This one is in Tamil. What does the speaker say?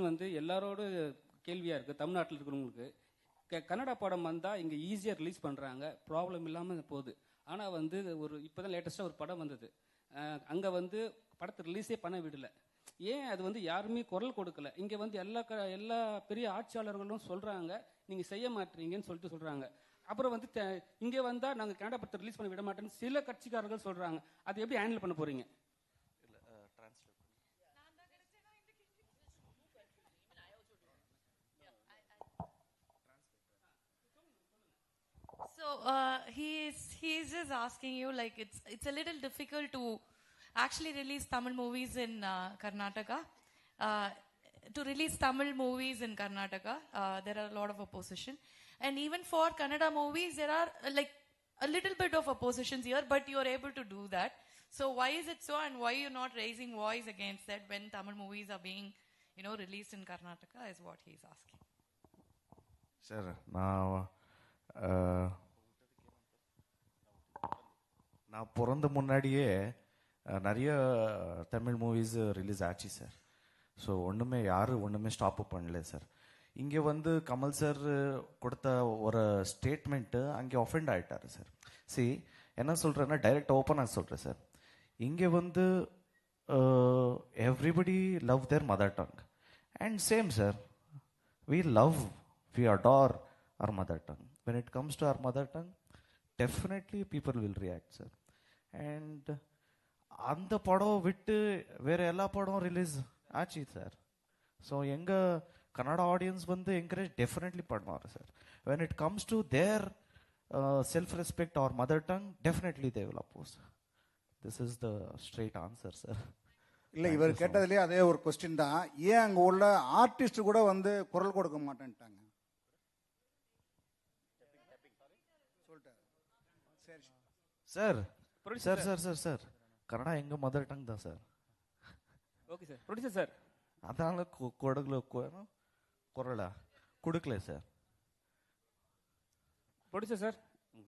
வந்து எல்லாரோட கேள்வியாக இருக்குது. தமிழ்நாட்டில் இருக்கிறவங்களுக்கு கன்னடா படம் வந்தால் இங்கே ஈஸியாக ரிலீஸ் பண்ணுறாங்க, ப்ராப்ளம் இல்லாமல் போகுது. ஆனால் வந்து ஒரு இப்போ தான் லேட்டஸ்ட்டாக ஒரு படம் வந்தது, அங்கே வந்து படத்தை ரிலீஸே பண்ண விடலை. ஏன் அது வந்து யாருமே குரல் கொடுக்கல? இங்கே வந்து எல்லா பெரிய ஆட்சியாளர்களும் சொல்கிறாங்க நீங்கள் செய்ய மாட்டீங்கன்னு சொல்லிட்டு சொல்கிறாங்க. அப்புறம் வந்து இங்கே வந்தால் நாங்கள் கன்னடா படத்தை ரிலீஸ் பண்ண விட மாட்டேன்னு சில கட்சிக்காரர்கள் சொல்கிறாங்க. அது எப்படி ஹேண்டில் பண்ண போகிறீங்க? So he's just asking you, like, it's a little difficult to actually release Tamil movies in Karnataka. To release Tamil movies in Karnataka, there are a lot of opposition, and even for Kannada movies, there are like a little bit of oppositions here, but you are able to do that. So why is it so, and why you're not raising voice against that when Tamil movies are being, released in Karnataka, is what he's asking. Sir, now நான் பிறந்த முன்னாடியே நிறைய தமிழ் மூவிஸ் ரிலீஸ் ஆச்சு சார். ஸோ ஒன்றுமே ஸ்டாப் பண்ணல சார். இங்கே வந்து கமல் சார் கொடுத்த ஒரு ஸ்டேட்மெண்ட்டு அங்கே ஒஃபெண்ட் ஆகிட்டார் சார். என்ன சொல்கிறேன்னா, டைரெக்ட் ஓப்பனாக சொல்கிறேன் சார். இங்கே வந்து everybody love there mother tongue and same sir, we adore our mother tongue. When it comes to our mother tongue, definitely people will react, sir. And அந்த படம் விட்டு வேற எல்லா படம் ரிலீஸ் ஆச்சு சார். ஸோ எங்கள் கன்னடா ஆடியன்ஸ் வந்து என்கரேஜ் டெஃபினெட்லி பண்ணுவார் sir. When it comes to their self respect or mother tongue, definitely they will oppose. This is the straight answer sir. இல்லை, இவர் கேட்டதுலேயே அதே ஒரு கொஸ்டின் தான். ஏன் அங்கே உள்ள ஆர்டிஸ்ட் கூட வந்து குரல் கொடுக்க மாட்டேன்ட்டாங்க? Sir sir sir sir sir Kannada எங்க மதர் டங் தான் sir. Okay sir. Producer sir, அதனால குரலா கொடுக்கல சார். Producer sir